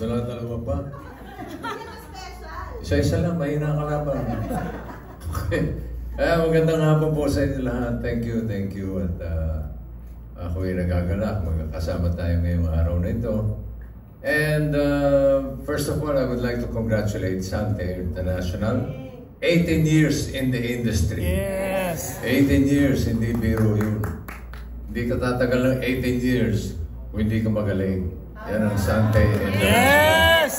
Dala-dalawa pa. Isa-isa lang, mahina ka laban. Okay. Magandang hapon po sa inyo lahat. Thank you. At ako'y nagagalak. Magkakasama tayo ngayong araw na ito. And first of all, I would like to congratulate Sante International. 18 years in the industry. Yes! 18 years, hindi biro yun. Hindi ka tatagal ng 18 years kung hindi ka magaling. Yan ang Sante International. Yes!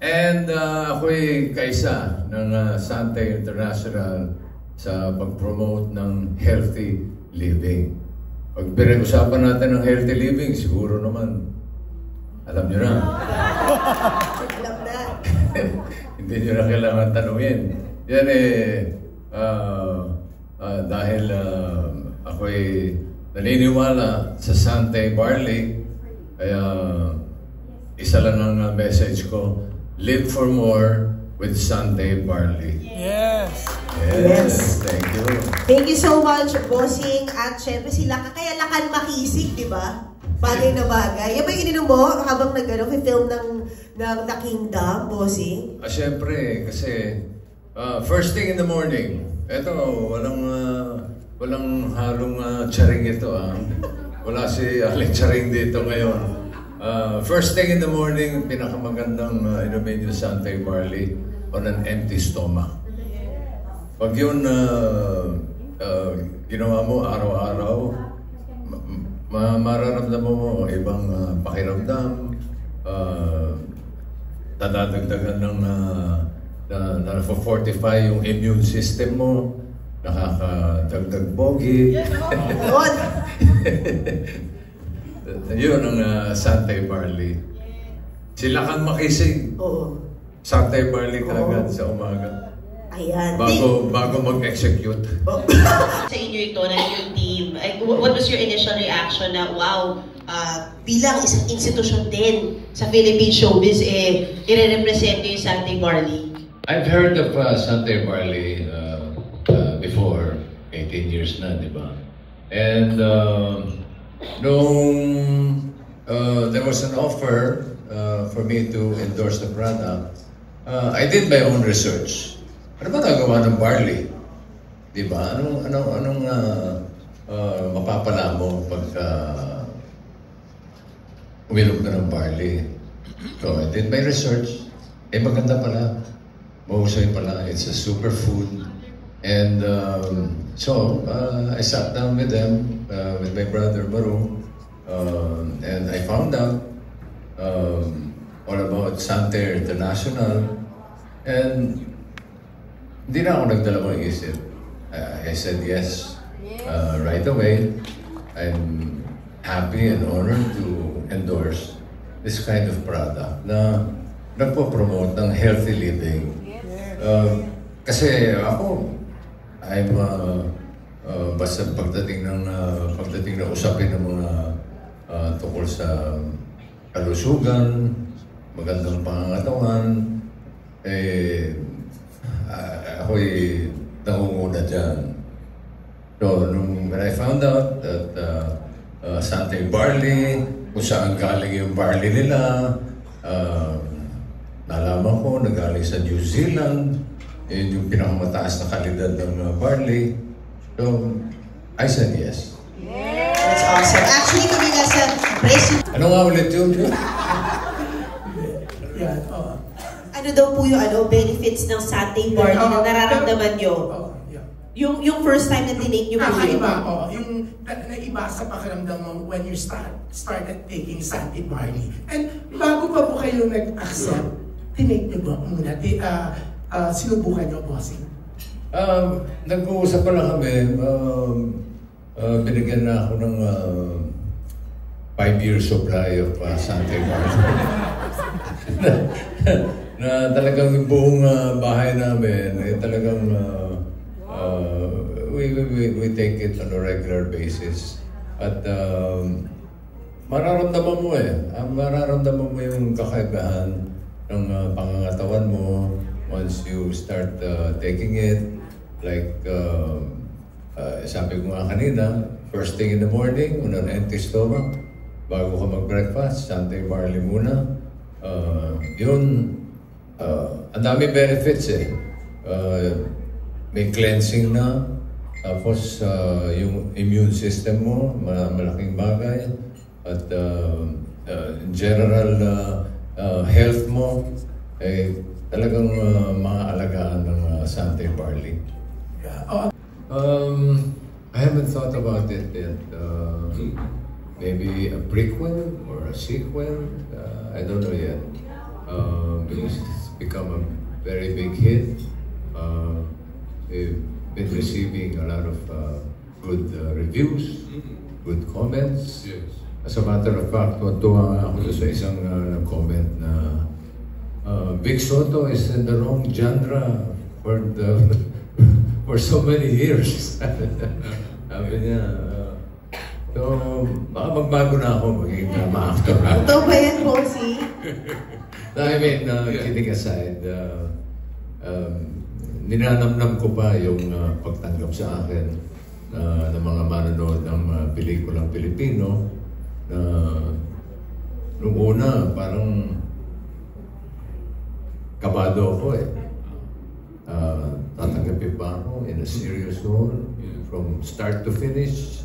And ako'y kaisa ng Sante International sa pag-promote ng healthy living. Pag pinag-usapan natin ng healthy living, siguro naman, alam nyo na. Alam na. Hindi nyo na kailangan tanungin. Yan dahil ako'y naniniwala sa Sante Barley, kaya isa lang ang message ko, live for more with Sante Barley. Yes! Yes. Thank you. Thank you so much, Bossing. At syempre sila, kaya lakan makisig, di ba? Bagay na bagay. Yan ba yung ininom mo habang film ng The Kingdom, Bossing? Syempre, kasi first thing in the morning, eto, walang halong charing ito. Wala si Alec Charing dito ngayon. First thing in the morning, pinakamagandang inumin yung Sante Barley on an empty stomach. Pag yun ginawa mo araw-araw, mararamdaman mo ibang pakiramdam, dadagdagan ng na-fortify yung immune system mo, nakakadagdag bogi. Yun ang Sante Barley. Sila kang makisig. Oo. Sante Barley kagad sa umaga. Ayan. Bago mag-execute. Sa inyo ito, na yung team, what was your initial reaction na, wow, bilang isang institusyon din sa Philippine showbiz, i-represent yung Sante Barley? I've heard of Sante Barley before, 18 years na, di ba? And nung there was an offer for me to endorse the product, I did my own research. Ano ba nagawa ng barley? Di ba? Anong mapapala mo pagka uminom ka ng barley? So I did my research. Maganda pala. Mahusay pala. It's a superfood. And so I sat down with them, with my brother Maru, and I found out all about Sante International. And hindi na ako nagdalawang isip. I said yes right away. I'm happy and honored to endorse this kind of product na nagpo-promote ng healthy living. Kasi ako, I'm basta pagdating ng usapin ng mga tungkol sa kalusugan, magandang pangangatawan, ako'y nangunguna dyan. So, when I found out that Sante Barley, kung saan galing yung barley nila, nalaman ko, nagaling sa New Zealand, yun yung pinakamataas na kalidad ng barley. So, I said yes. Yes! That's awesome. Actually, kami nga sa press. Ano nga ulit yun? Ano daw po yung benefits ng Sante Barley na nararamdaman nyo? Yung first time na tinake nyo po yun? Yung naiba sa pakiramdam mo when you started taking Sante Barley. And bago pa po kayo nag-accept, tinake nyo ba muna? Sinubukan nyo, Bossing? Nag-uusap pa lang kami. Binigyan na ako ng 5-year supply of Sante Barley. Na talagang yung buong bahay namin, talagang we take it on a regular basis. At mararamdaman mo mararamdaman mo yung kakaibahan ng pangangatawan mo once you start taking it. Like, sabi ko nga kanina, first thing in the morning, on an empty stomach, bago ka mag-breakfast, Sante Barley muna. Yun, ang daming benefits eh. May cleansing na, tapos yung immune system mo, malaking bagay, at in general health mo, eh, talagang maaalagaan ng Sante barley. I haven't thought about it yet. Maybe a prequel or a sequel. I don't know yet. Because it's become a very big hit. We've been receiving a lot of good reviews, good comments. Yes. As a matter of fact, tuwa ako sa isang nag-comment na Vic Soto is in the wrong genre for so many years. Sabi niya, so baka magbago na ako, magiging drama actor. Totoo ba yan, Bossy? I mean, kidding aside, ninanamnam ko pa yung pagtanggap sa akin ng mga manonood ng pelikulang Pilipino na nung una parang kabado ako eh. Tatanggapin pa ako in a serious role from start to finish.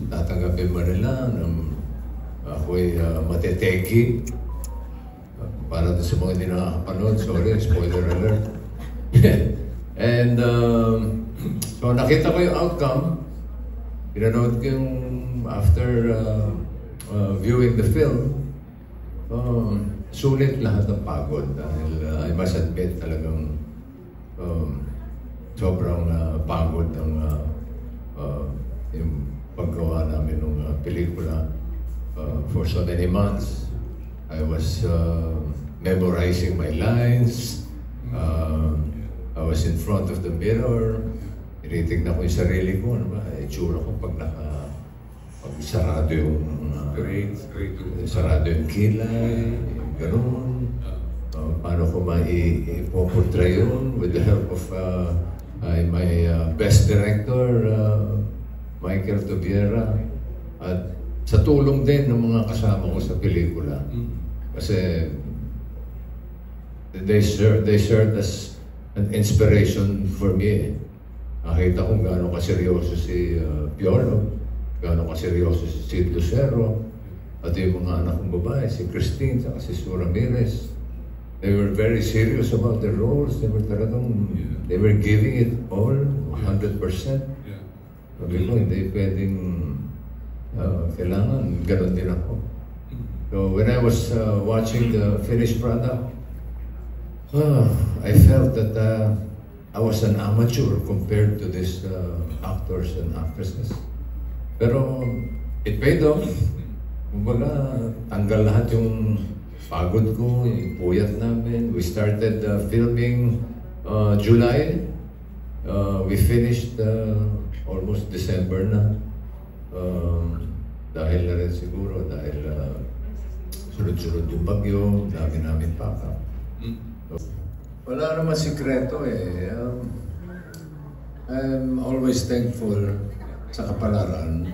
Tatanggapin ba nila ng ako'y mateteki para sa mga hindi nakakapanood. Sorry, spoiler alert. And so nakita ko yung outcome. Pinanood ko yung after viewing the film. Sulit lahat ng pagod dahil I must admit talagang sobrang pagod ng yung paggawa namin ng pelikula. For so many months, I was memorizing my lines. I was in front of the mirror. Tinitignan ko yung sarili ko. Ano ba? Itsura ko pag sarado yung sarado yung kilay. Ganun. Paano ko maipoportray yun with the help of my best director, Michael Tobiera. At sa tulong din ng mga kasama ko sa pelikula. Kasi they served as an inspiration for me. Nakita kong gaano kaseryoso si Piolo, gaano kaseryoso si Sid Lucero, at yung mga anak kong babae, si Christine, at si Sue Ramirez. They were very serious about their roles. They were giving it all, 100%. Sabi ko, hindi pwedeng kailangan, gano'n din ako. So when I was watching the finished product, I felt that I was an amateur compared to these actors and actresses. Pero it paid off. Kumbaga, tanggal lahat yung pagod ko, yung puyat namin. We started filming July. We finished almost December na. Dahil na rin siguro, dahil sunod-sunod yung bagyo, dami namin pakap. Wala naman sikreto eh. I'm always thankful sa kapalaran.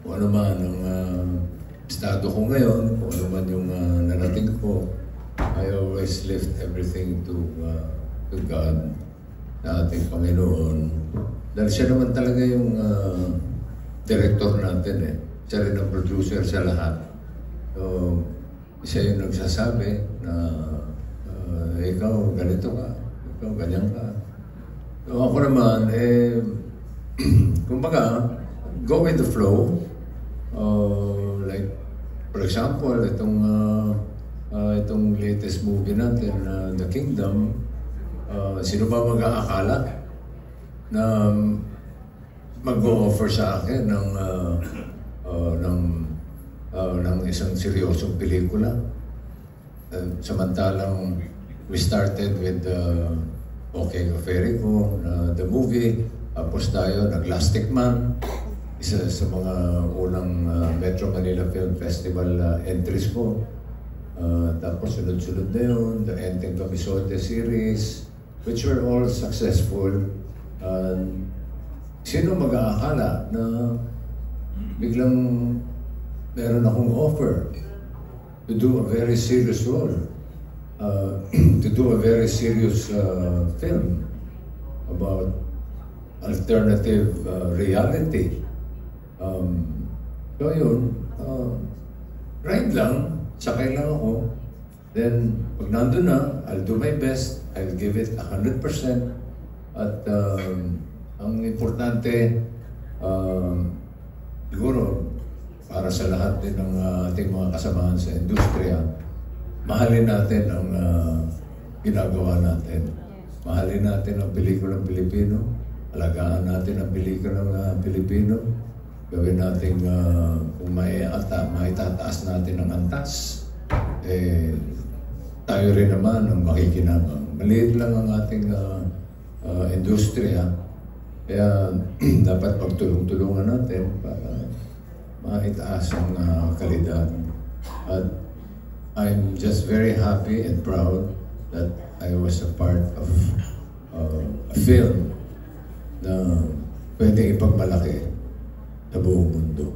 Kung ano man ang estado ko ngayon, kung ano man yung narating ko, I always lift everything to God, na ating Panginoon. Dahil siya naman talaga yung director natin eh. Siya rin ang producer sa lahat. So, siya yung nagsasabi na ikaw ganito ka, ikaw ganyan ka. So, ako naman, kumbaga, go with the flow. Like, for example, itong latest movie natin, The Kingdom, sino ba mag-aakala na mag-o-offer sa akin ng isang seryosong pelikula? Samantalang we started with Okay Ferico, the movie, tapos tayo nag-Lastic Man, isa sa mga unang Metro Manila Film Festival entries ko. Tapos sunod-sunod na yun, the Enteng Camisote series, which were all successful. Sino mag-aakala na biglang meron akong offer to do a very serious role, to do a very serious film about alternative reality. So yun, ride lang, sakay lang ako. Then, pag nandun na, I'll do my best, I'll give it 100%. At ang importante, siguro, para sa lahat din ng ating mga kasamahan sa industriya, mahalin natin ang ginagawa natin. Mahalin natin ang pelikulang Pilipino, alagaan natin ang pelikulang Pilipino, gawin natin kung maitataas natin ang antas, tayo rin naman ang makikinabang. Maliit lang ang ating industriya, kaya dapat pagtulong-tulungan natin para maitaas ang kalidad. At I'm just very happy and proud that I was a part of a film na pwede ipagmalaki sa buong mundo.